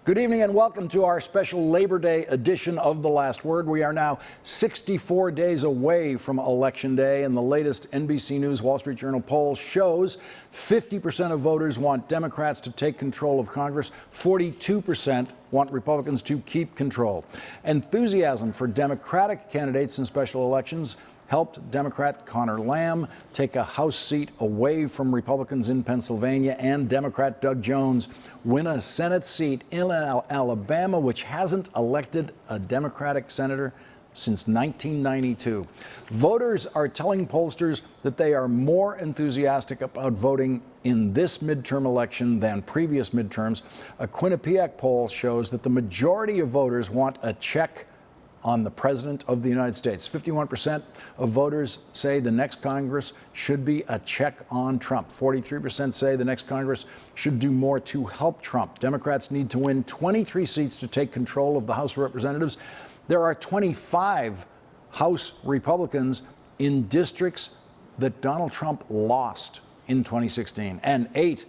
Good evening and welcome to our special Labor Day edition of The Last Word. We are now 64 days away from Election Day, and the latest NBC News Wall Street Journal poll shows 50% of voters want Democrats to take control of Congress, 42% want Republicans to keep control. Enthusiasm for Democratic candidates in special elections helped Democrat Conor Lamb take a House seat away from Republicans in Pennsylvania, and Democrat Doug Jones win a Senate seat in Alabama, which hasn't elected a Democratic senator since 1992. Voters are telling pollsters that they are more enthusiastic about voting in this midterm election than previous midterms. A Quinnipiac poll shows that the majority of voters want a check on the President of the United States. 51% of voters say the next Congress should be a check on Trump. 43% say the next Congress should do more to help Trump. Democrats need to win 23 seats to take control of the House of Representatives. There are 25 House Republicans in districts that Donald Trump lost in 2016, and 8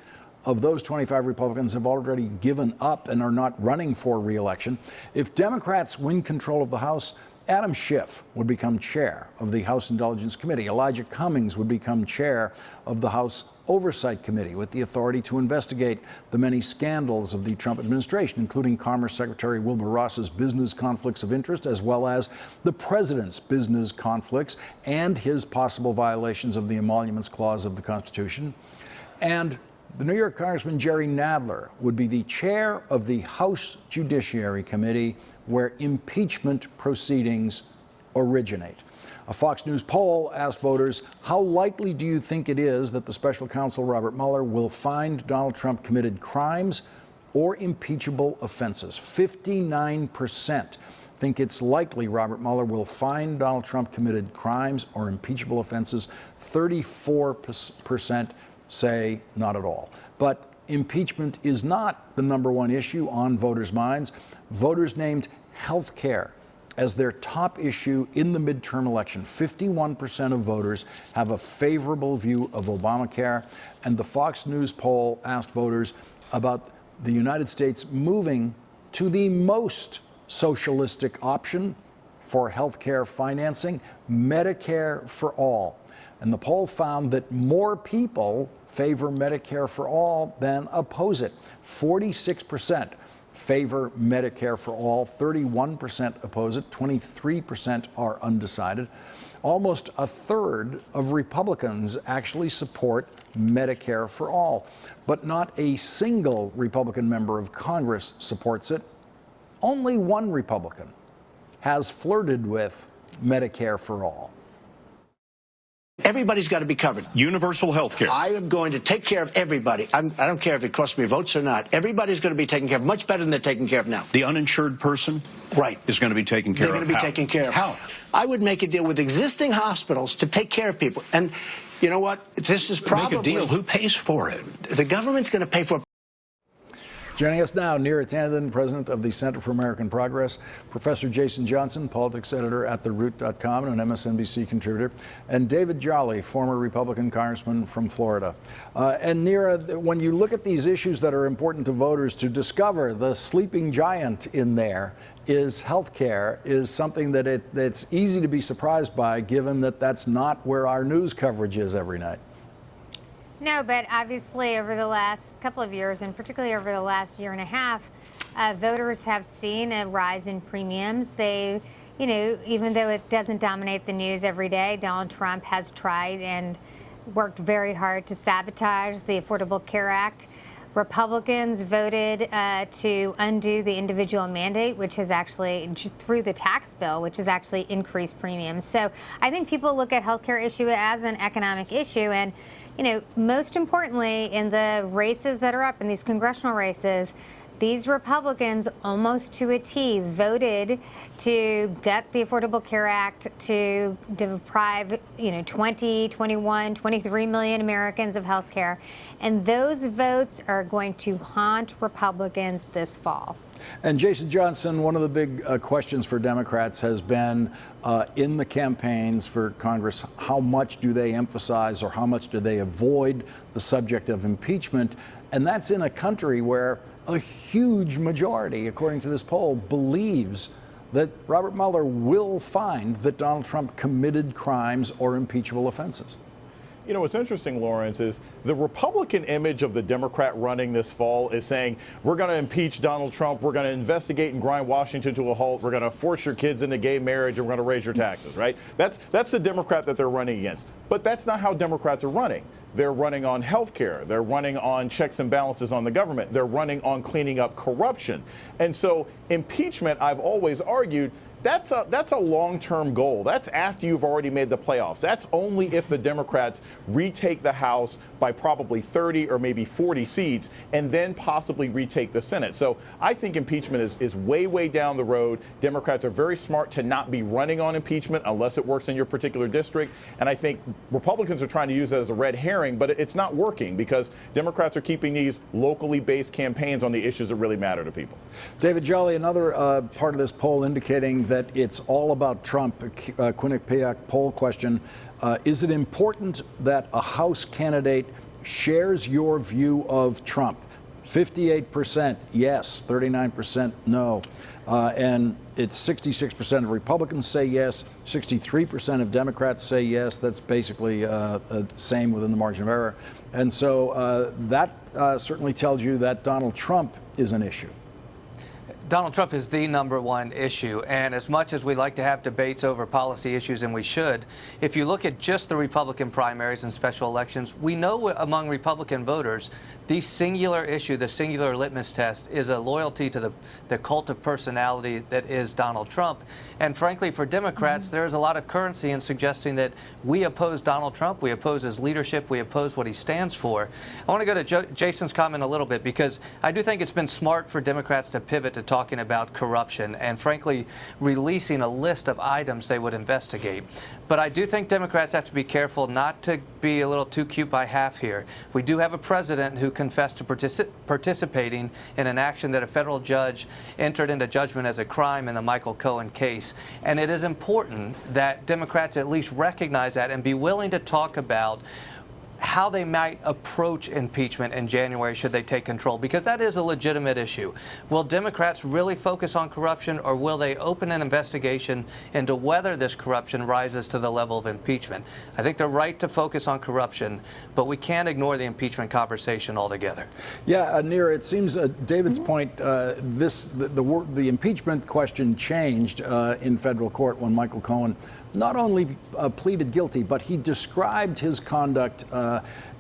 of those 25 Republicans have already given up and are not running for re-election. If Democrats win control of the House, Adam Schiff would become chair of the House Intelligence Committee. Elijah Cummings would become chair of the House Oversight Committee with the authority to investigate the many scandals of the Trump administration, including Commerce Secretary Wilbur Ross's business conflicts of interest, as well as the president's business conflicts and his possible violations of the Emoluments Clause of the Constitution. And the New York Congressman Jerry Nadler would be the chair of the House Judiciary Committee, where impeachment proceedings originate. A Fox News poll asked voters, how likely do you think it is that the special counsel Robert Mueller will find Donald Trump committed crimes or impeachable offenses? 59% think it's likely Robert Mueller will find Donald Trump committed crimes or impeachable offenses. 34% say not at all. But impeachment is not the #1 issue on voters' minds. Voters named health care as their top issue in the midterm election. 51% of voters have a favorable view of Obamacare. And the Fox News poll asked voters about the United States moving to the most socialistic option for health care financing, Medicare for all. And the poll found that more people favor Medicare for all than oppose it. 46% favor Medicare for all, 31% oppose it, 23% are undecided. Almost a third of Republicans actually support Medicare for all, but not a single Republican member of Congress supports it. Only one Republican has flirted with Medicare for all. Everybody's got to be covered. Universal health care. I am going to take care of everybody. I don't care if it costs me votes or not. Everybody's going to be taken care of much better than they're taken care of now. The uninsured person is going to be taken care of. They're going to be taken care of. How? I would make a deal with existing hospitals to take care of people. And you know what? This is probably... Make a deal. Who pays for it? The government's going to pay for it. Joining us now, Neera Tanden, president of the Center for American Progress, Professor Jason Johnson, politics editor at TheRoot.com and an MSNBC contributor, and David Jolly, former Republican congressman from Florida. And Neera, when you look at these issues that are important to voters, to discover the sleeping giant in there is health care is something that that's easy to be surprised by, given that that's not where our news coverage is every night. No, but obviously over the last couple of years, and particularly over the last year and a half, voters have seen a rise in premiums. They, you know, even though it doesn't dominate the news every day, Donald Trump has tried and worked very hard to sabotage the Affordable Care Act. Republicans voted to undo the individual mandate, which has actually, through the tax bill, which has actually increased premiums. So I think people look at healthcare issue as an economic issue. And you know, most importantly, in the races that are up, in these congressional races, these Republicans, almost to a T, voted to gut the Affordable Care Act to deprive, 20, 21, 23 million Americans of health care. And those votes are going to haunt Republicans this fall. And Jason Johnson, one of the big questions for Democrats has been in the campaigns for Congress, how much do they emphasize or how much do they avoid the subject of impeachment? And that's in a country where a huge majority, according to this poll, believes that Robert Mueller will find that Donald Trump committed crimes or impeachable offenses. You know, what's interesting, Lawrence, is the Republican image of the Democrat running this fall is saying, we're going to impeach Donald Trump, we're going to investigate and grind Washington to a halt, we're going to force your kids into gay marriage, and we're going to raise your taxes, right? That's the Democrat that they're running against. But that's not how Democrats are running. They're running on health care. They're running on checks and balances on the government. They're running on cleaning up corruption. And so impeachment, I've always argued, that's a long-term goal. That's after you've already made the playoffs. That's only if the Democrats retake the House by probably 30 or maybe 40 seats and then possibly retake the Senate. So I think impeachment is way, way down the road. Democrats are very smart to not be running on impeachment unless it works in your particular district. And I think Republicans are trying to use that as a red herring, but it's not working because Democrats are keeping these locally based campaigns on the issues that really matter to people. David Jolly, another part of this poll indicating that it's all about Trump, Quinnipiac poll question. Is it important that a House candidate shares your view of Trump? 58% yes, 39% no. And it's 66% of Republicans say yes, 63% of Democrats say yes. That's basically the same within the margin of error. And so that certainly tells you that Donald Trump is an issue. Donald Trump is the #1 issue, and as much as we like to have debates over policy issues, and we should, if you look at just the Republican primaries and special elections, we know among Republican voters the singular issue, the singular litmus test, is a loyalty to the cult of personality that is Donald Trump. And frankly, for Democrats, there is a lot of currency in suggesting that we oppose Donald Trump, we oppose his leadership, we oppose what he stands for. I want to go to Jason's comment a little bit, because I do think it's been smart for Democrats to pivot to talking about corruption and, frankly, releasing a list of items they would investigate. But I do think Democrats have to be careful not to be a little too cute by half here. We do have a president who confessed to participating in an action that a federal judge entered into judgment as a crime in the Michael Cohen case. And it is important that Democrats at least recognize that and be willing to talk about how they might approach impeachment in January should they take control, because that is a legitimate issue. Will Democrats really focus on corruption, or will they open an investigation into whether this corruption rises to the level of impeachment? I think they're right to focus on corruption, but we can't ignore the impeachment conversation altogether. Yeah, Neera, it seems David's point, the impeachment question changed in federal court when Michael Cohen not only pleaded guilty, but he described his conduct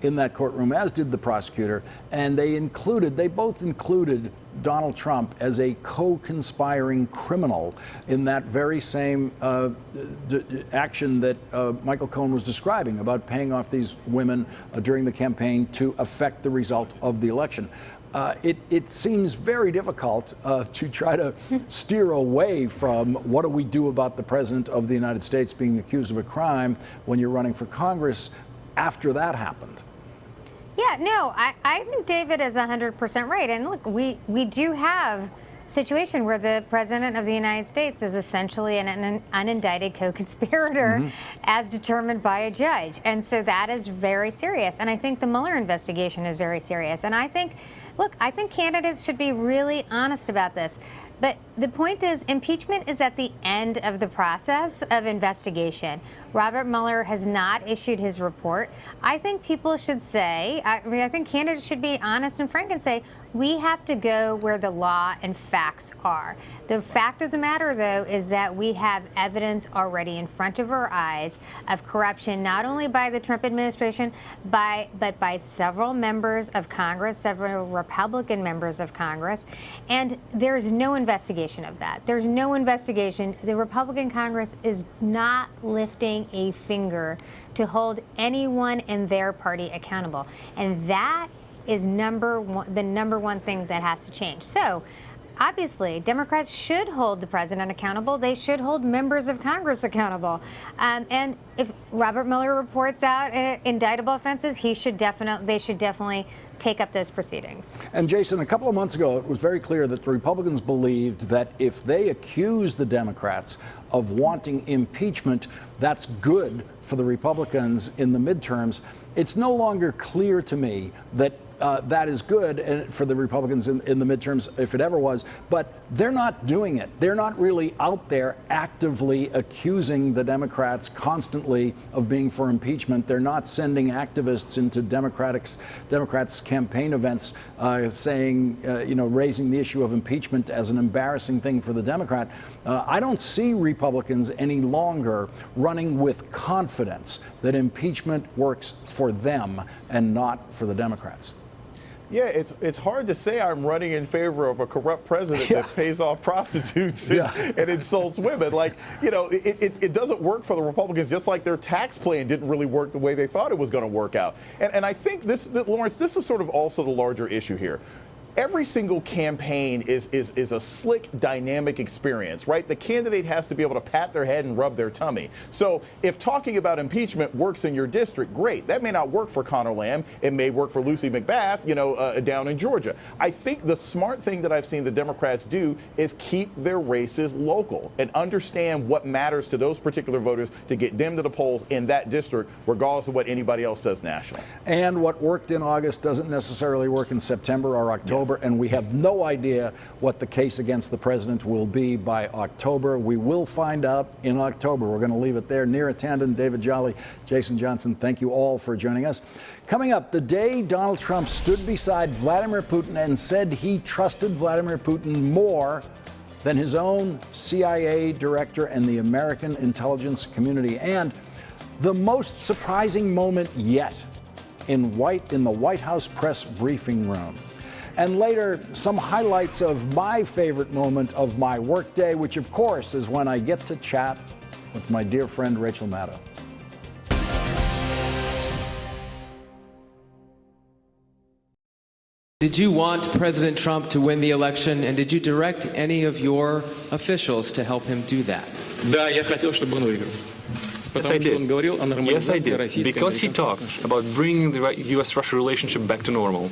in that courtroom, as did the prosecutor, and they both included Donald Trump as a co-conspiring criminal in that very same action that Michael Cohen was describing about paying off these women during the campaign to affect the result of the election. It seems very difficult to try to steer away from what do we do about the President of the United States being accused of a crime when you're running for Congress after that happened. Yeah, no, I think David is 100% right. And look, we do have a situation where the President of the United States is essentially an unindicted co-conspirator as determined by a judge. And so that is very serious. And I think the Mueller investigation is very serious. And I think, look, I think candidates should be really honest about this. But the point is, impeachment is at the end of the process of investigation. Robert Mueller has not issued his report. I think people should say, I think candidates should be honest and frank and say, we have to go where the law and facts are. The fact of the matter, though, is that we have evidence already in front of our eyes of corruption, not only by the Trump administration, but by several members of Congress, several Republican members of Congress. And there's no investigation of that. There's no investigation. The Republican Congress is not lifting a finger to hold anyone in their party accountable. And that is the number one thing that has to change. So obviously, Democrats should hold the president accountable. They should hold members of Congress accountable. And if Robert Mueller reports out indictable offenses, they should definitely take up those proceedings. And Jason, a couple of months ago, it was very clear that the Republicans believed that if they accuse the Democrats of wanting impeachment, that's good for the Republicans in the midterms. It's no longer clear to me that that is good for the Republicans in the midterms, if it ever was. But they're not doing it. They're not really out there actively accusing the Democrats constantly of being for impeachment. They're not sending activists into Democrats' campaign events saying, raising the issue of impeachment as an embarrassing thing for the Democrat. I don't see Republicans any longer running with confidence that impeachment works for them and not for the Democrats. Yeah, it's hard to say I'm running in favor of a corrupt president that pays off prostitutes and insults women. Like, it doesn't work for the Republicans, just like their tax plan didn't really work the way they thought it was going to work out. And I think Lawrence, this is sort of also the larger issue here. Every single campaign is a slick, dynamic experience, right? The candidate has to be able to pat their head and rub their tummy. So if talking about impeachment works in your district, great. That may not work for Conor Lamb. It may work for Lucy McBath, down in Georgia. I think the smart thing that I've seen the Democrats do is keep their races local and understand what matters to those particular voters to get them to the polls in that district, regardless of what anybody else says nationally. And what worked in August doesn't necessarily work in September or October. And we have no idea what the case against the president will be by October. We will find out in October. We're going to leave it there. Neera Tanden, David Jolly, Jason Johnson, thank you all for joining us. Coming up, the day Donald Trump stood beside Vladimir Putin and said he trusted Vladimir Putin more than his own CIA director and the American intelligence community. And the most surprising moment yet in the White House press briefing room. And later, some highlights of my favorite moment of my workday, which of course is when I get to chat with my dear friend Rachel Maddow. Did you want President Trump to win the election, and did you direct any of your officials to help him do that? Да, я хотел, чтобы он выиграл. Yes, I did. Yes, I did. Because he talked about bringing the U.S.-Russia relationship back to normal.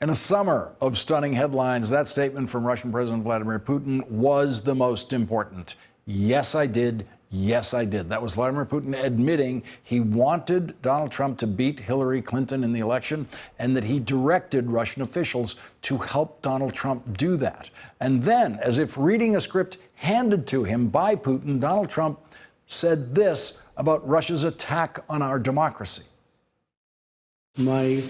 In a summer of stunning headlines, that statement from Russian President Vladimir Putin was the most important. Yes, I did. Yes, I did. That was Vladimir Putin admitting he wanted Donald Trump to beat Hillary Clinton in the election and that he directed Russian officials to help Donald Trump do that. And then, as if reading a script handed to him by Putin, Donald Trump said this about Russia's attack on our democracy. My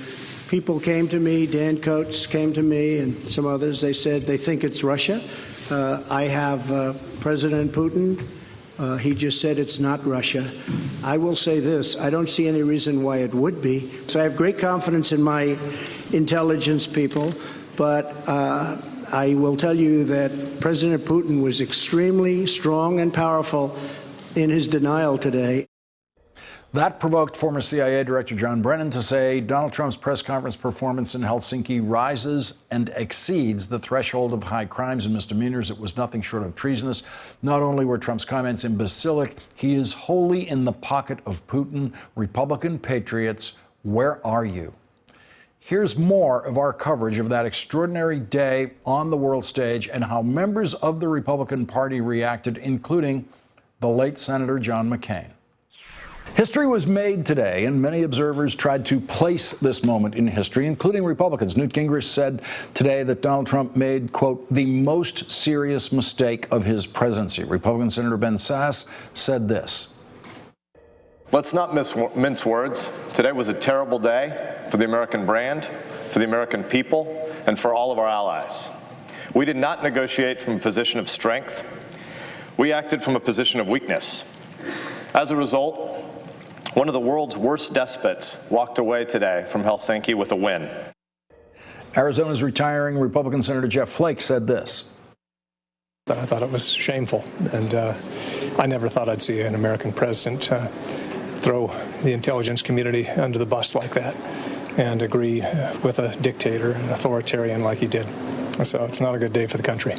people came to me, Dan Coates came to me and some others. They said they think it's Russia. I have President Putin. He just said it's not Russia. I will say this. I don't see any reason why it would be. So I have great confidence in my intelligence people. But I will tell you that President Putin was extremely strong and powerful in his denial today. That provoked former CIA Director John Brennan to say Donald Trump's press conference performance in Helsinki rises and exceeds the threshold of high crimes and misdemeanors. It was nothing short of treasonous. Not only were Trump's comments imbecilic, he is wholly in the pocket of Putin. Republican patriots, where are you? Here's more of our coverage of that extraordinary day on the world stage and how members of the Republican Party reacted, including the late Senator John McCain. History was made today, and many observers tried to place this moment in history, including Republicans. Newt Gingrich said today that Donald Trump made, quote, the most serious mistake of his presidency. Republican Senator Ben Sasse said this. Let's not mince words. Today was a terrible day for the American brand, for the American people, and for all of our allies. We did not negotiate from a position of strength. We acted from a position of weakness. As a result, one of the world's worst despots walked away today from Helsinki with a win. Arizona's retiring Republican Senator Jeff Flake said this. I thought it was shameful, and I never thought I'd see an American president throw the intelligence community under the bus like that and agree with a dictator, an authoritarian like he did. So it's not a good day for the country.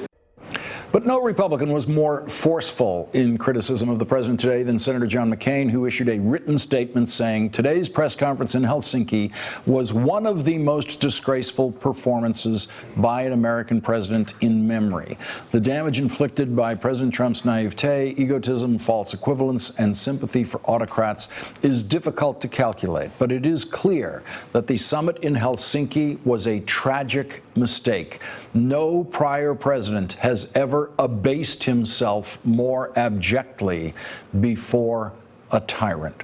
But no Republican was more forceful in criticism of the president today than Senator John McCain, who issued a written statement saying today's press conference in Helsinki was one of the most disgraceful performances by an American president in memory. The damage inflicted by President Trump's naivete, egotism, false equivalence, and sympathy for autocrats is difficult to calculate, but it is clear that the summit in Helsinki was a tragic mistake. No prior president has ever abased himself more abjectly before a tyrant.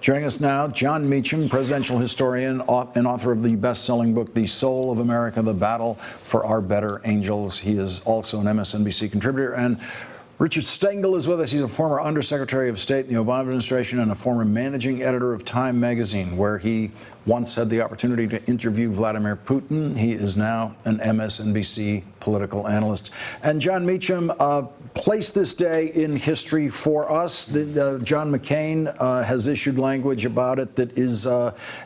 Joining us now, Jon Meacham, presidential historian and author of the best-selling book, The Soul of America, The Battle for Our Better Angels. He is also an MSNBC contributor. And Richard Stengel is with us. He's a former Undersecretary of State in the Obama administration and a former managing editor of Time magazine, where he once had the opportunity to interview Vladimir Putin. He is now an MSNBC political analyst. And Jon Meacham, place this day in history for us. John McCain has issued language about it that is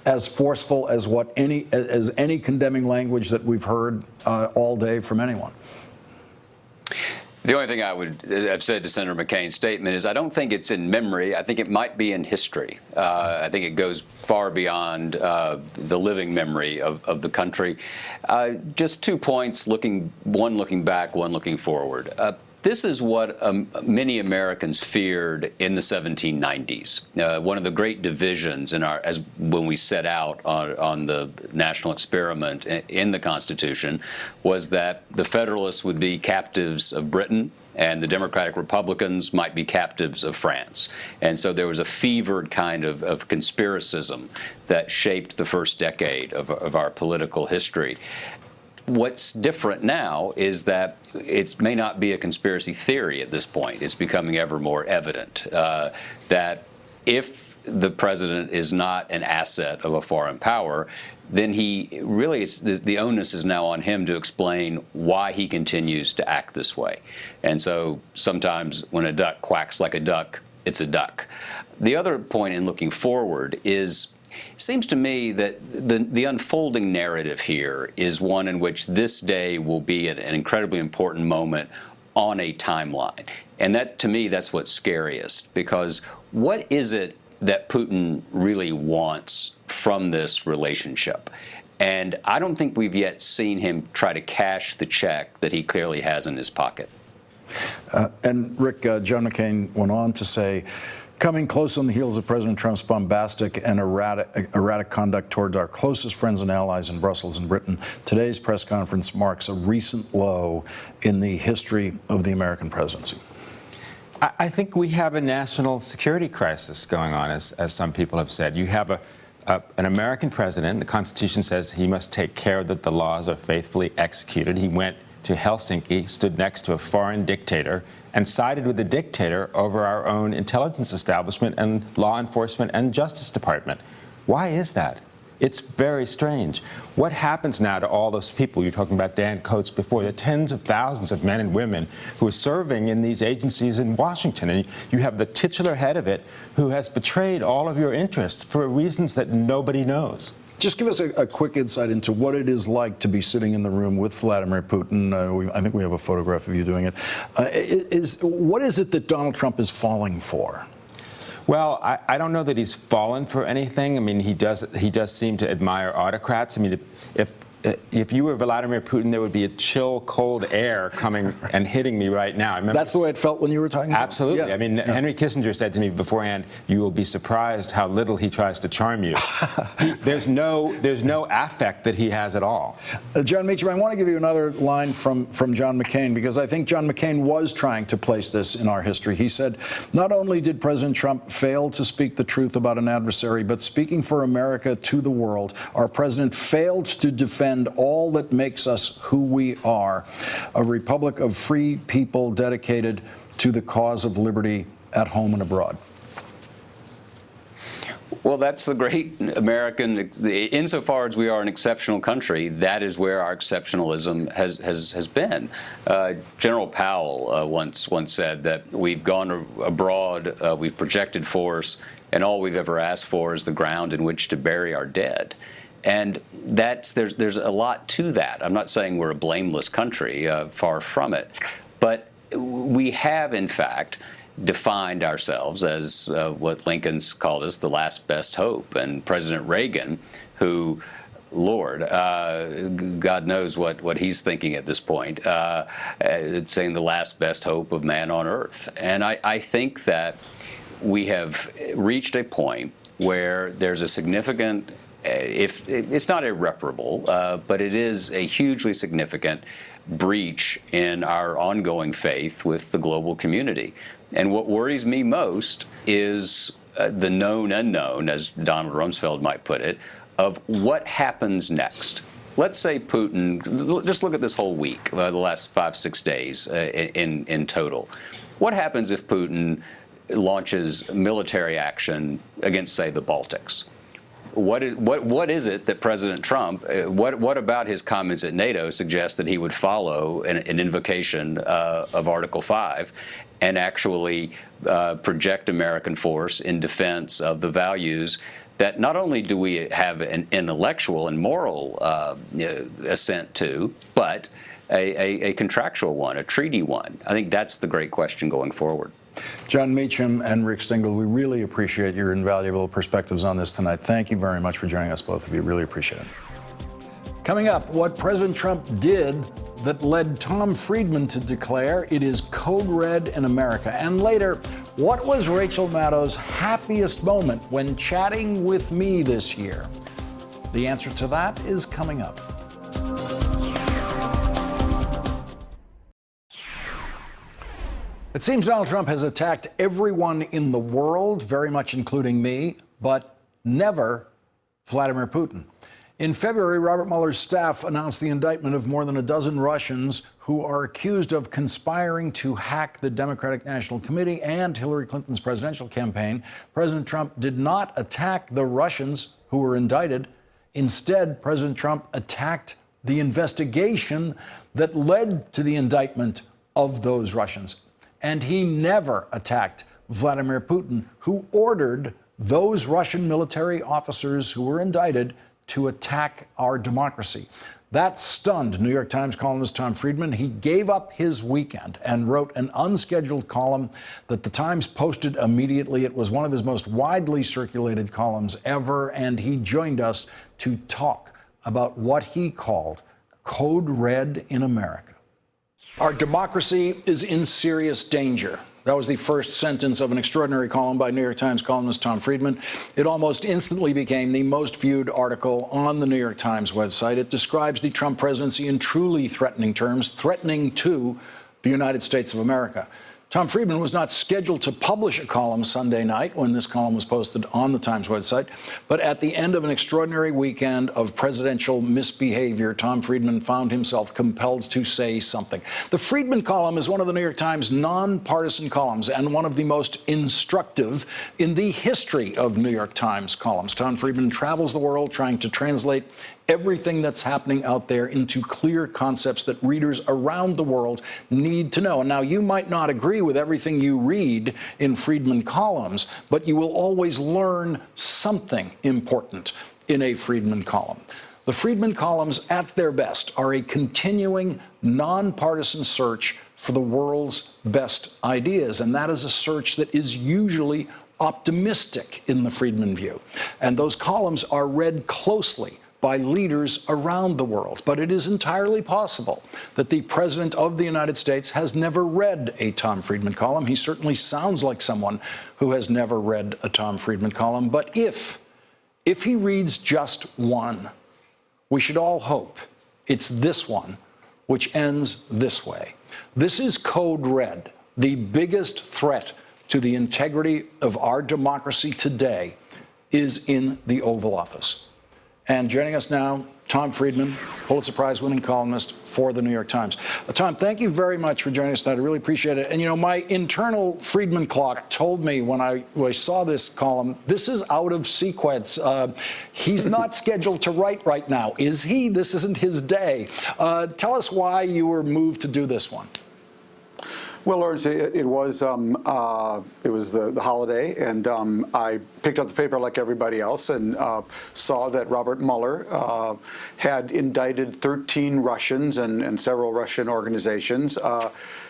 as forceful as any condemning language that we've heard all day from anyone. The only thing I would have said to Senator McCain's statement is I don't think it's in memory. I think it might be in history. I think it goes far beyond the living memory of the country. Just 2 points, one looking back, one looking forward. This is what many Americans feared in the 1790s. One of the great divisions when we set out on the national experiment in the Constitution was that the Federalists would be captives of Britain and the Democratic Republicans might be captives of France. And so there was a fevered kind of conspiracism that shaped the first decade of our political history. What's different now is that it may not be a conspiracy theory at this point. It's becoming ever more evident that if the president is not an asset of a foreign power, then the onus is now on him to explain why he continues to act this way. And so sometimes when a duck quacks like a duck, it's a duck. The other point in looking forward is it seems to me that the unfolding narrative here is one in which this day will be an incredibly important moment on a timeline. And that, to me, that's what's scariest, because what is it that Putin really wants from this relationship? And I don't think we've yet seen him try to cash the check that he clearly has in his pocket. And Rick, John McCain went on to say, coming close on the heels of President Trump's bombastic and erratic conduct towards our closest friends and allies in Brussels and Britain, today's press conference marks a recent low in the history of the American presidency. I think we have a national security crisis going on, as some people have said. You have an American president. The Constitution says he must take care that the laws are faithfully executed. He went to Helsinki, stood next to a foreign dictator, and sided with the dictator over our own intelligence establishment and law enforcement and Justice Department. Why is that? It's very strange. What happens now to all those people? You're talking about Dan Coats before. There are tens of thousands of men and women who are serving in these agencies in Washington. And you have the titular head of it who has betrayed all of your interests for reasons that nobody knows. Just give us a quick insight into what it is like to be sitting in the room with Vladimir Putin. I think we have a photograph of you doing it. What is it that Donald Trump is falling for? Well, I don't know that he's fallen for anything. I mean, he does seem to admire autocrats. I mean, if you were Vladimir Putin, there would be a chill, cold air coming and hitting me right now. That's the way it felt when you were talking about him? Absolutely. Yeah. I mean, Henry Kissinger said to me beforehand, you will be surprised how little he tries to charm you. There's no affect that he has at all. Jon Meacham, I want to give you another line from John McCain, because I think John McCain was trying to place this in our history. He said, not only did President Trump fail to speak the truth about an adversary, but speaking for America to the world, our president failed to defend all that makes us who we are, a republic of free people dedicated to the cause of liberty at home and abroad. Well, that's the great American, insofar as we are an exceptional country, that is where our exceptionalism has been. General Powell once said that we've gone abroad, we've projected force, and all we've ever asked for is the ground in which to bury our dead. And there's a lot to that. I'm not saying we're a blameless country, far from it. But we have, in fact, defined ourselves as what Lincoln's called us, the last best hope. And President Reagan, who, Lord, God knows what he's thinking at this point, it's saying the last best hope of man on earth. And I think that we have reached a point where there's a significant, if it's not irreparable, but it is a hugely significant breach in our ongoing faith with the global community. And what worries me most is the known unknown, as Donald Rumsfeld might put it, of what happens next. Let's say Putin, just look at this whole week, the last 5-6 days in total. What happens if Putin launches military action against, say, the Baltics? What is it that President Trump, what about his comments at NATO suggests that he would follow an invocation of Article 5 and actually project American force in defense of the values that not only do we have an intellectual and moral assent to, but a contractual one, a treaty one? I think that's the great question going forward. Jon Meacham and Rick Stengel, we really appreciate your invaluable perspectives on this tonight. Thank you very much for joining us, both of you. Really appreciate it. Coming up, what President Trump did that led Tom Friedman to declare it is code red in America. And later, what was Rachel Maddow's happiest moment when chatting with me this year? The answer to that is coming up. It seems Donald Trump has attacked everyone in the world, very much including me, but never Vladimir Putin. In February, Robert Mueller's staff announced the indictment of more than a dozen Russians who are accused of conspiring to hack the Democratic National Committee and Hillary Clinton's presidential campaign. President Trump did not attack the Russians who were indicted. Instead, President Trump attacked the investigation that led to the indictment of those Russians. And he never attacked Vladimir Putin, who ordered those Russian military officers who were indicted to attack our democracy. That stunned New York Times columnist Tom Friedman. He gave up his weekend and wrote an unscheduled column that the Times posted immediately. It was one of his most widely circulated columns ever, and he joined us to talk about what he called Code Red in America. Our democracy is in serious danger. That was the first sentence of an extraordinary column by New York Times columnist Tom Friedman. It almost instantly became the most viewed article on the New York Times website. It describes the Trump presidency in truly threatening terms, threatening to the United States of America. Tom Friedman was not scheduled to publish a column Sunday night when this column was posted on the Times website. But at the end of an extraordinary weekend of presidential misbehavior, Tom Friedman found himself compelled to say something. The Friedman column is one of the New York Times nonpartisan columns and one of the most instructive in the history of New York Times columns. Tom Friedman travels the world trying to translate everything that's happening out there into clear concepts that readers around the world need to know. And now you might not agree with everything you read in Friedman columns, but you will always learn something important in a Friedman column. The Friedman columns, at their best, are a continuing, nonpartisan search for the world's best ideas. And that is a search that is usually optimistic in the Friedman view. And those columns are read closely by leaders around the world. But it is entirely possible that the President of the United States has never read a Tom Friedman column. He certainly sounds like someone who has never read a Tom Friedman column. But if he reads just one, we should all hope it's this one, which ends this way. This is Code Red. The biggest threat to the integrity of our democracy today is in the Oval Office. And joining us now, Tom Friedman, Pulitzer Prize-winning columnist for the New York Times. Tom, thank you very much for joining us tonight. I really appreciate it. And, you know, my internal Friedman clock told me when I saw this column, this is out of sequence. He's not scheduled to write right now, is he? This isn't his day. Tell us why you were moved to do this one. Well, Lawrence, it was the holiday, and I picked up the paper like everybody else and saw that Robert Mueller had indicted 13 Russians and several Russian organizations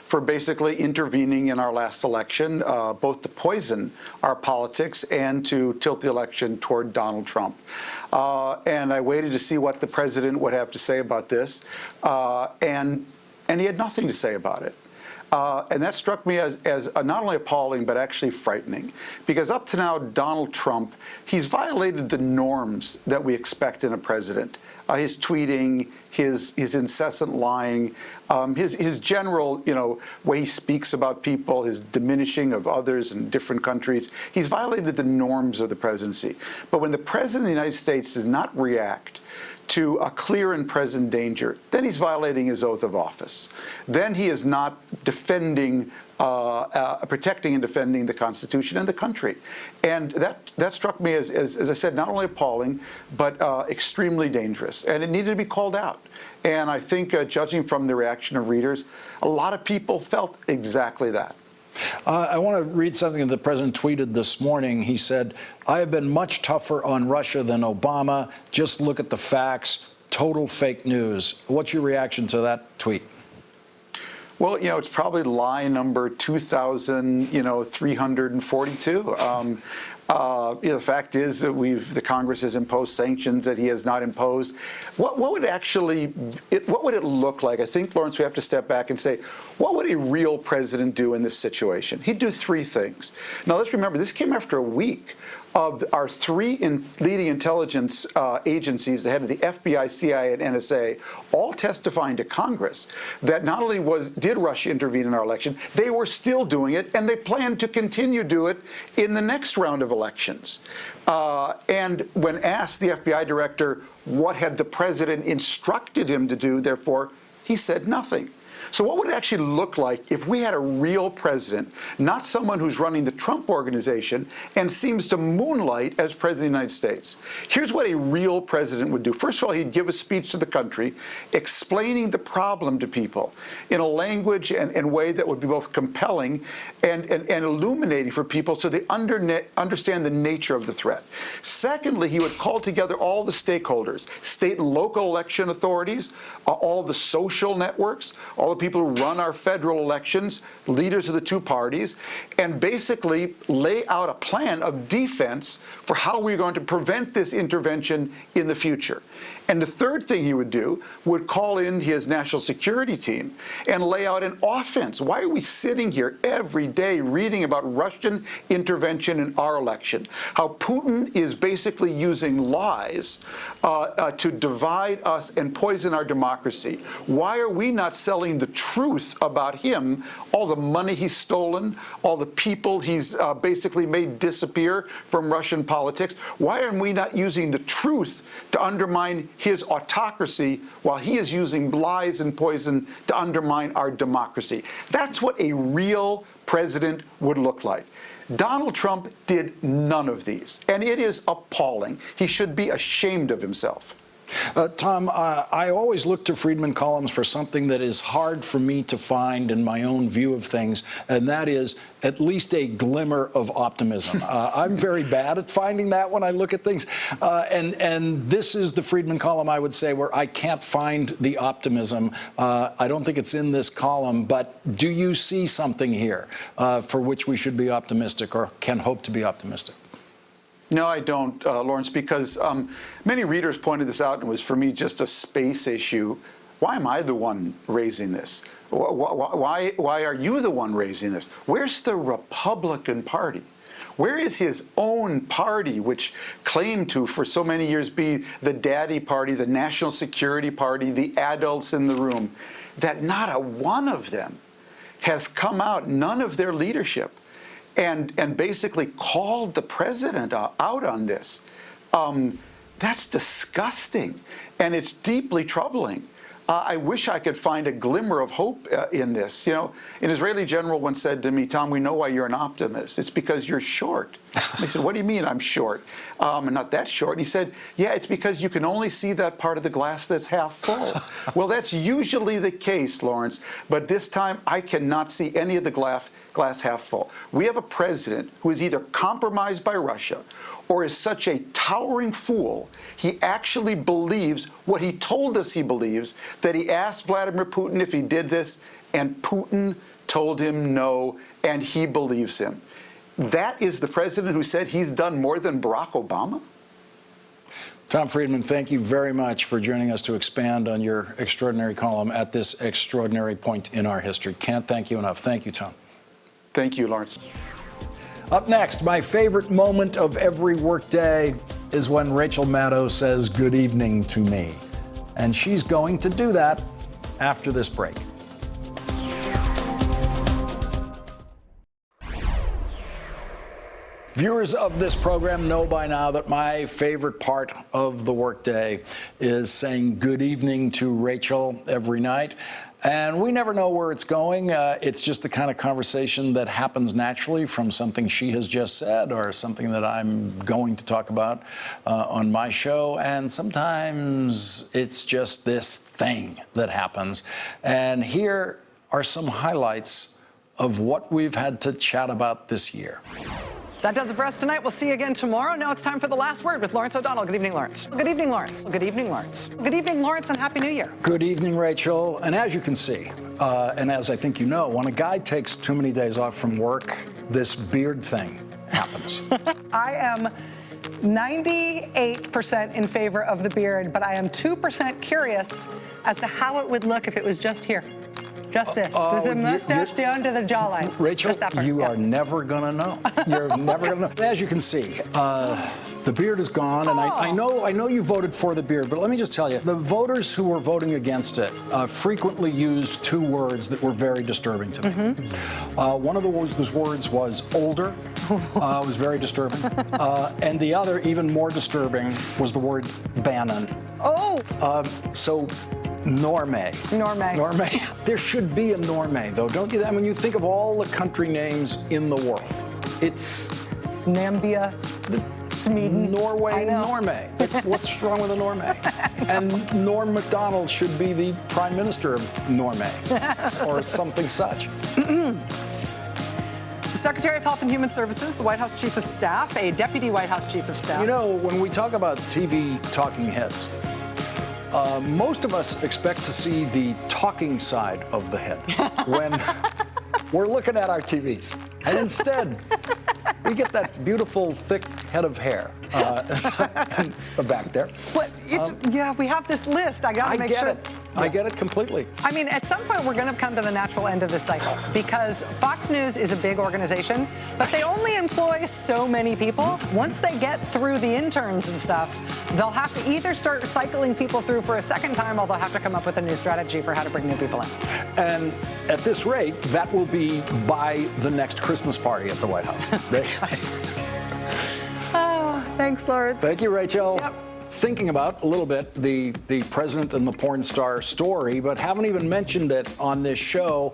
for basically intervening in our last election, both to poison our politics and to tilt the election toward Donald Trump. And I waited to see what the president would have to say about this, and he had nothing to say about it. And that struck me as not only appalling, but actually frightening. Because up to now, Donald Trump, he's violated the norms that we expect in a president. His tweeting, his incessant lying, his general, way he speaks about people, his diminishing of others in different countries. He's violated the norms of the presidency. But when the president of the United States does not react to a clear and present danger, then he's violating his oath of office. Then he is not defending, protecting and defending the Constitution and the country. And that struck me as I said, not only appalling, but extremely dangerous. And it needed to be called out. And I think, judging from the reaction of readers, a lot of people felt exactly that. I want to read something that the president tweeted this morning. He said, "I have been much tougher on Russia than Obama. Just look at the facts. Total fake news." What's your reaction to that tweet? Well, it's probably lie number 2,342. The fact is that the Congress has imposed sanctions that he has not imposed. What would it look like? I think, Lawrence, we have to step back and say, what would a real president do in this situation? He'd do three things. Now, let's remember, this came after a week of our three leading intelligence agencies, the head of the FBI, CIA, and NSA, all testifying to Congress that not only did Russia intervene in our election, they were still doing it, and they plan to continue to do it in the next round of elections. And when asked, the FBI director, what had the president instructed him to do, therefore, he said nothing. So what would it actually look like if we had a real president, not someone who's running the Trump organization and seems to moonlight as president of the United States? Here's what a real president would do. First of all, he'd give a speech to the country explaining the problem to people in a language and way that would be both compelling and illuminating for people so they understand the nature of the threat. Secondly, he would call together all the stakeholders, state and local election authorities, all the social networks, all the people who run our federal elections, leaders of the two parties, and basically lay out a plan of defense for how we're going to prevent this intervention in the future. And the third thing he would do would call in his national security team and lay out an offense. Why are we sitting here every day reading about Russian intervention in our election? How Putin is basically using lies to divide us and poison our democracy. Why are we not selling the truth about him, all the money he's stolen, all the people he's basically made disappear from Russian politics? Why are we not using the truth to undermine his autocracy while he is using lies and poison to undermine our democracy? That's what a real president would look like. Donald Trump did none of these, and it is appalling. He should be ashamed of himself. Tom, I always look to Friedman columns for something that is hard for me to find in my own view of things, and that is at least a glimmer of optimism. I'm very bad at finding that when I look at things, and this is the Friedman column, I would say, where I can't find the optimism. I don't think it's in this column, but do you see something here for which we should be optimistic or can hope to be optimistic? No, I don't, Lawrence, because many readers pointed this out, and it was, for me, just a space issue. Why am I the one raising this? Why are you the one raising this? Where's the Republican Party? Where is his own party, which claimed to, for so many years, be the daddy party, the national security party, the adults in the room, that not a one of them has come out, none of their leadership, and basically called the president out on this. That's disgusting, and it's deeply troubling. I wish I could find a glimmer of hope in this. You know, an Israeli general once said to me, Tom, we know why you're an optimist. It's because you're short. I said, what do you mean I'm short? I'm not that short. And he said, yeah, it's because you can only see that part of the glass that's half full. Well, that's usually the case, Lawrence. But this time, I cannot see any of the glass half full. We have a president who is either compromised by Russia or is such a towering fool, he actually believes what he told us he believes, that he asked Vladimir Putin if he did this, and Putin told him no, and he believes him. That is the president who said he's done more than Barack Obama? Tom Friedman, thank you very much for joining us to expand on your extraordinary column at this extraordinary point in our history. Can't thank you enough. Thank you, Tom. Thank you, Lawrence. Up next, my favorite moment of every workday is when Rachel Maddow says good evening to me. And she's going to do that after this break. Viewers of this program know by now that my favorite part of the workday is saying good evening to Rachel every night. And we never know where it's going. It's just the kind of conversation that happens naturally from something she has just said or something that I'm going to talk about on my show. And sometimes it's just this thing that happens. And here are some highlights of what we've had to chat about this year. That does it for us tonight. We'll see you again tomorrow. Now it's time for The Last Word with Lawrence O'Donnell. Good evening, Lawrence. Good evening, Lawrence. Good evening, Lawrence. Good evening, Lawrence, and Happy New Year. Good evening, Rachel. And as you can see, and as I think you know, when a guy takes too many days off from work, this beard thing happens. I am 98% in favor of the beard, but I am 2% curious as to how it would look if it was just here. Just this, with the mustache down to the jawline. Rachel, you are never going to know. You're never going to know. As you can see, the beard is gone, and I know you voted for the beard, but let me just tell you, the voters who were voting against it frequently used two words that were very disturbing to me. One of those words was older. Was very disturbing. And the other, even more disturbing, was the word Bannon. Oh! So... Normay. Normay. There should be a Normay, though, don't you? I mean, you think of all the country names in the world. It's Nambia, Sweden, Norway, Normay. What's wrong with a Normay? And Norm Macdonald should be the Prime Minister of Normay, or something such. The Secretary of Health and Human Services, the White House Chief of Staff, a Deputy White House Chief of Staff. You know, when we talk about TV talking heads, most of us expect to see the talking side of the head when we're looking at our TVs. And instead, we get that beautiful, thick head of hair back there. But it's, yeah, we have this list. I got to make sure. I get it completely. I mean, at some point, we're going to come to the natural end of this cycle because Fox News is a big organization, but they only employ so many people. Once they get through the interns and stuff, they'll have to either start cycling people through for a second time, or they'll have to come up with a new strategy for how to bring new people in. And at this rate, that will be by the next Christmas party at the White House. Oh, thanks, Lawrence. Thank you, Rachel. Yep. Thinking about a little bit the president and the porn star story, but haven't even mentioned it on this show.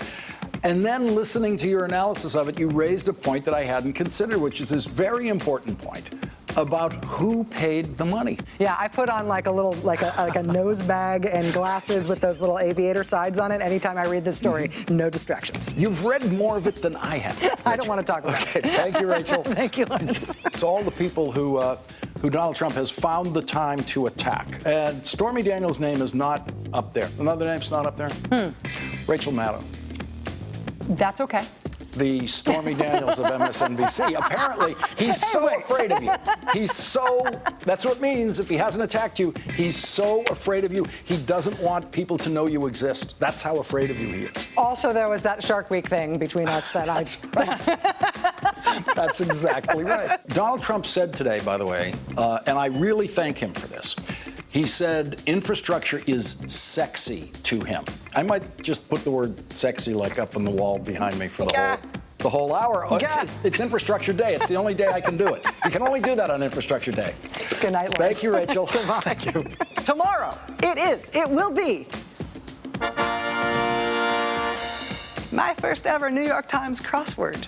And then listening to your analysis of it, you raised a point that I hadn't considered, which is this very important point about who paid the money. Yeah, I put on like a little, like a nose bag and glasses with those little aviator sides on it anytime I read this story. No distractions. You've read more of it than I have. I don't want to talk about it. Thank you, Rachel. Thank you, Lawrence. It's all the people who Donald Trump has found the time to attack. And Stormy Daniels' name is not up there. Another name's not up there? Rachel Maddow. That's okay. The Stormy Daniels of MSNBC. Apparently, he's so afraid of you. That's what it means if he hasn't attacked you. He's so afraid of you, he doesn't want people to know you exist. That's how afraid of you he is. Also, there was that Shark Week thing between us that That's exactly right. Donald Trump said today, by the way, and I really thank him for this, he said infrastructure is sexy to him. I might just put the word sexy like up on the wall behind me for the whole hour. It's Infrastructure Day. It's the only day I can do it. You can only do that on Infrastructure Day. Good night, Lawrence. Thank you, Rachel. Goodbye. Thank you. Tomorrow, it will be My first ever New York Times crossword.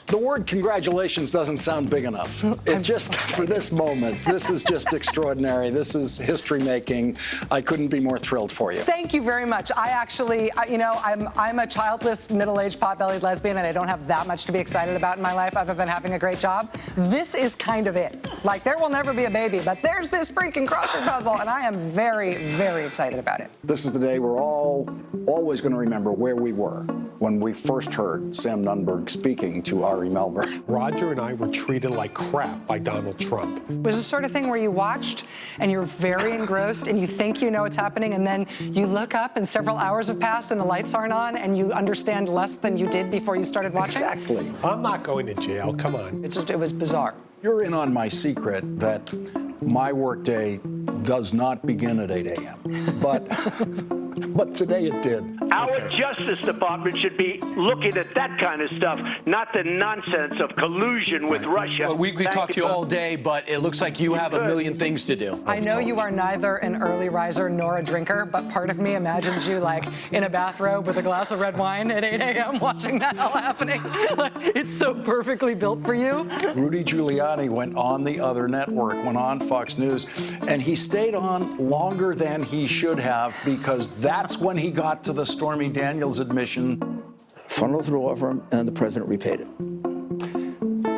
The word congratulations doesn't sound big enough. It just, for this moment, this is just extraordinary. This is history making. I couldn't be more thrilled for you. Thank you very much. I actually, you know, I'm a childless, middle-aged, pot-bellied lesbian, and I don't have that much to be excited about in my life other than having a great job. This is kind of it. Like, there will never be a baby, but there's this freaking crossword puzzle, and I am very, very excited about it. This is the day we're all always going to remember where we were when we first heard Sam Nunberg speaking to Ari Melber. Roger and I were treated like crap by Donald Trump. It was the sort of thing where you watched and you're very engrossed and you think you know what's happening, and then you look up and several hours have passed and the lights aren't on and you understand less than you did before you started watching. Exactly. I'm not going to jail. Come on. It was bizarre. You're in on my secret that my workday does not begin at 8 a.m. But today it did. Our Justice Department should be looking at that kind of stuff, not the nonsense of collusion with Russia. Well, we could talk to you all day, but it looks like you have a million things to do. I know you are neither an early riser nor a drinker, but part of me imagines you like in a bathrobe with a glass of red wine at 8 a.m. watching that all happening. Like, it's so perfectly built for you. Rudy Giuliani went on the other network, went on Fox News, and he stayed on longer than he should have because that's when he got to the Stormy Daniels admission. Funneled through all of them, and the president repaid it.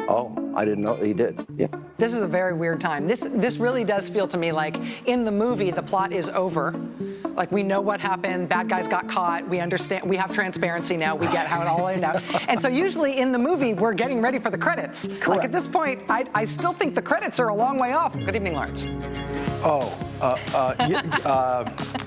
Oh, I didn't know he did. Yeah. This is a very weird time. This really does feel to me like in the movie, the plot is over. Like, we know what happened. Bad guys got caught. We understand. We have transparency now. We get how it all ended out. And so usually in the movie, we're getting ready for the credits. Correct. Like at this point, I still think the credits are a long way off. Good evening, Lawrence.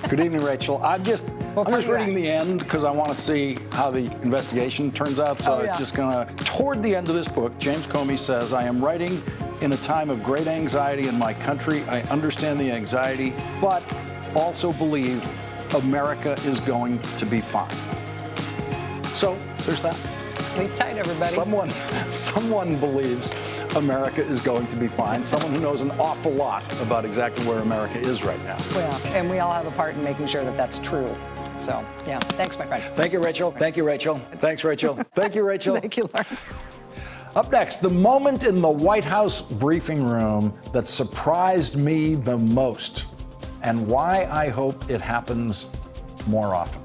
Good evening, Rachel. I'm just reading the end because I want to see how the investigation turns out. So I'm just gonna, toward the end of this book, James Comey says, I am writing in a time of great anxiety in my country. I understand the anxiety, but also believe America is going to be fine. So there's that. Sleep tight, everybody. Someone believes America is going to be fine. Someone who knows an awful lot about exactly where America is right now. Yeah, and we all have a part in making sure that that's true. So, yeah. Thanks, my friend. Thank you, Rachel. Thank you, Rachel. Thanks, Rachel. Thank you, Rachel. Thank you, Lawrence. Up next, the moment in the White House briefing room that surprised me the most, and why I hope it happens more often.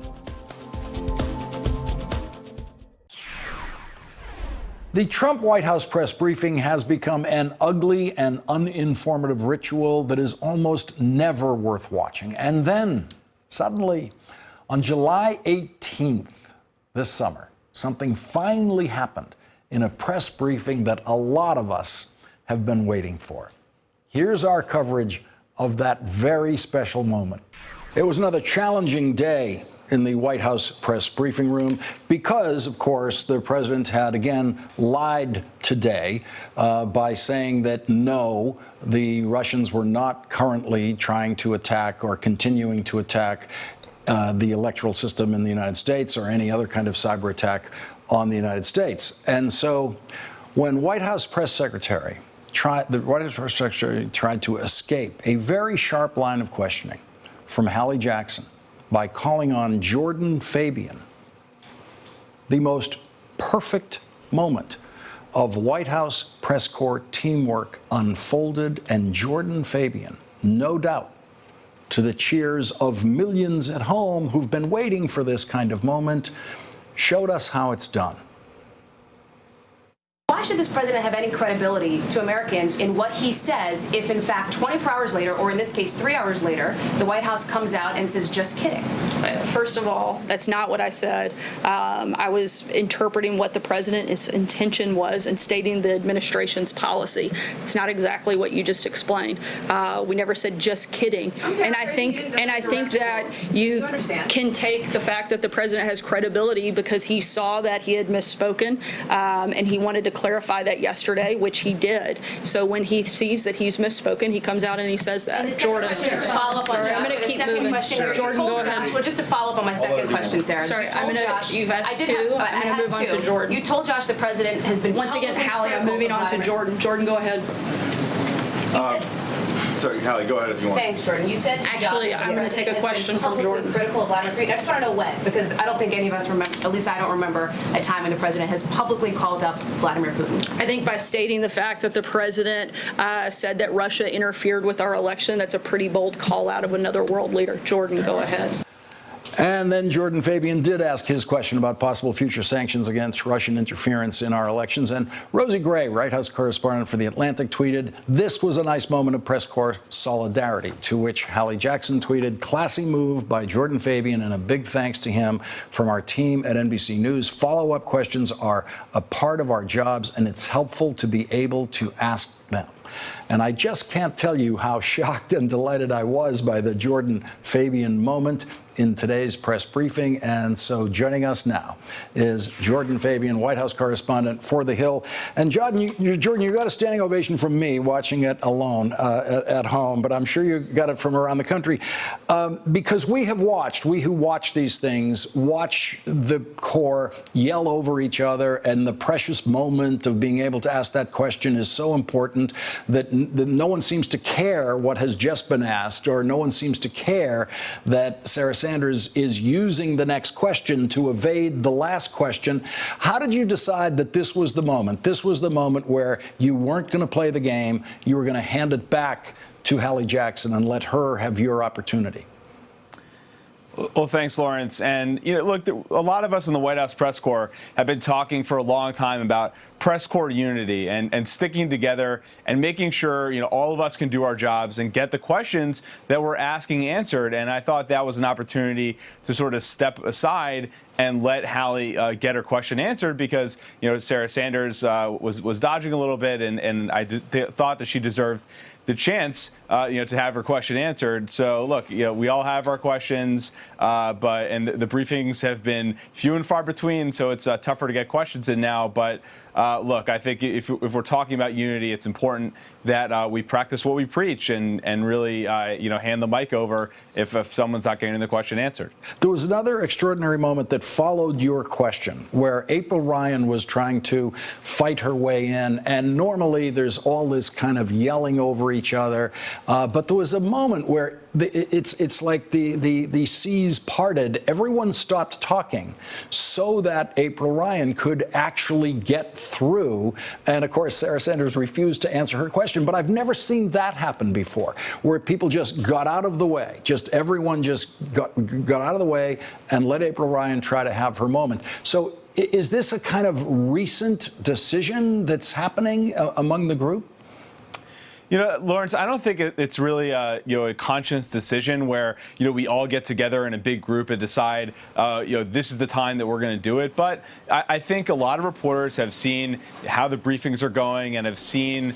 The Trump White House press briefing has become an ugly and uninformative ritual that is almost never worth watching. And then, suddenly, on July 18th this summer, something finally happened in a press briefing that a lot of us have been waiting for. Here's our coverage of that very special moment. It was another challenging day in the White House press briefing room because, of course, the president had again lied today by saying that no, the Russians were not currently trying to attack or continuing to attack the electoral system in the United States or any other kind of cyber attack on the United States. And so when the White House press secretary tried to escape a very sharp line of questioning from Hallie Jackson by calling on Jordan Fabian, the most perfect moment of White House press corps teamwork unfolded, and Jordan Fabian, no doubt, to the cheers of millions at home who've been waiting for this kind of moment, showed us how it's done. Why should this president have any credibility to Americans in what he says if, in fact, 24 hours later, or in this case, 3 hours later, the White House comes out and says, just kidding? First of all, that's not what I said. I was interpreting what the president's intention was and stating the administration's policy. It's not exactly what you just explained. We never said just kidding. And I think that you can take the fact that the president has credibility because he saw that he had misspoken and he wanted to clarify that yesterday, which he did. So when he sees that he's misspoken, he comes out and he says that. Jordan, follow up on I'm going to keep moving. Jordan, go ahead. Well, just to follow up on my second question, Sarah. Sorry, you've asked two. I'm going to move on to Jordan. You told Josh the president has been once again, Hallie, I'm moving on to Jordan. Jordan, go ahead. Sorry, Hallie, go ahead if you want. Thanks, Jordan. You said Actually, I'm going to take a question from Jordan. Critical of Vladimir Putin. I just want to know when, because I don't think any of us remember, at least I don't remember, a time when the president has publicly called up Vladimir Putin. I think by stating the fact that the president said that Russia interfered with our election, that's a pretty bold call out of another world leader. Jordan, go ahead. And then Jordan Fabian did ask his question about possible future sanctions against Russian interference in our elections. And Rosie Gray, White House correspondent for The Atlantic, tweeted, "This was a nice moment of press corps solidarity," to which Hallie Jackson tweeted, "Classy move by Jordan Fabian and a big thanks to him from our team at NBC News. Follow-up questions are a part of our jobs, and it's helpful to be able to ask them." And I just can't tell you how shocked and delighted I was by the Jordan Fabian moment in today's press briefing. And so joining us now is Jordan Fabian, White House correspondent for The Hill. And Jordan, you got a standing ovation from me watching it alone at home, but I'm sure you got it from around the country because we who watch these things, watch the Corps yell over each other, and the precious moment of being able to ask that question is so important that no one seems to care what has just been asked, or no one seems to care that Sarah Sanders is using the next question to evade the last question. How did you decide that this was the moment? This was the moment where you weren't going to play the game. You were going to hand it back to Hallie Jackson and let her have your opportunity. Well, thanks, Lawrence. And, look, a lot of us in the White House press corps have been talking for a long time about press corps unity and sticking together and making sure, all of us can do our jobs and get the questions that we're asking answered. And I thought that was an opportunity to sort of step aside and let Hallie get her question answered because, Sarah Sanders was dodging a little bit, and I thought that she deserved the chance, to have her question answered. So, look, we all have our questions, but the briefings have been few and far between, so it's tougher to get questions in now. But look, I think if we're talking about unity, it's important that we practice what we preach and really, hand the mic over if someone's not getting the question answered. There was another extraordinary moment that followed your question where April Ryan was trying to fight her way in. And normally there's all this kind of yelling over each other. But there was a moment where it's like the seas parted. Everyone stopped talking so that April Ryan could actually get through. And of course, Sarah Sanders refused to answer her question. But I've never seen that happen before, where people just got out of the way. Everyone just got out of the way and let April Ryan try to have her moment. So is this a kind of recent decision that's happening among the group? Lawrence, I don't think it's really a conscious decision where we all get together in a big group and decide this is the time that we're going to do it. But I think a lot of reporters have seen how the briefings are going and have seen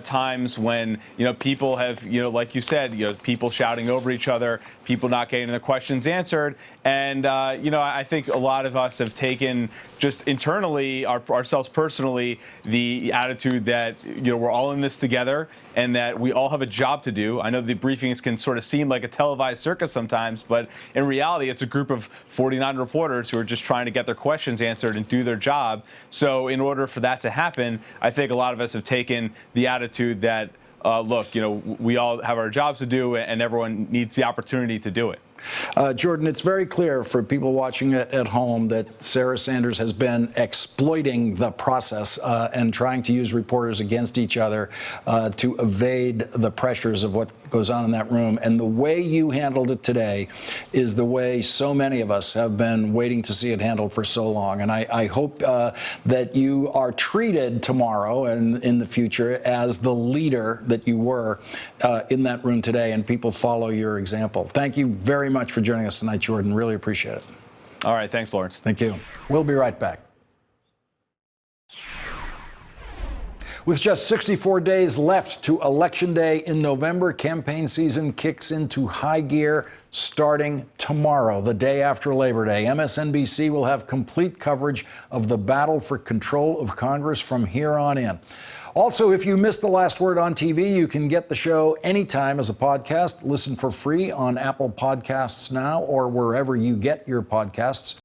times when people have like you said people shouting over each other, people not getting their questions answered, and I think a lot of us have taken just internally ourselves personally the attitude that we're all in this together and that we all have a job to do. I know the briefings can sort of seem like a televised circus sometimes, but in reality, it's a group of 49 reporters who are just trying to get their questions answered and do their job. So in order for that to happen, I think a lot of us have taken the attitude that, look, we all have our jobs to do and everyone needs the opportunity to do it. Jordan, it's very clear for people watching at home that Sarah Sanders has been exploiting the process and trying to use reporters against each other to evade the pressures of what goes on in that room. And the way you handled it today is the way so many of us have been waiting to see it handled for so long. And I hope that you are treated tomorrow and in the future as the leader that you were in that room today, and people follow your example. Thank you very much for joining us tonight, Jordan. Really appreciate it. All right. Thanks, Lawrence. Thank you. We'll be right back. With just 64 days left to Election Day in November, campaign season kicks into high gear starting tomorrow, the day after Labor Day. MSNBC will have complete coverage of the battle for control of Congress from here on in. Also, if you missed The Last Word on TV, you can get the show anytime as a podcast. Listen for free on Apple Podcasts now or wherever you get your podcasts.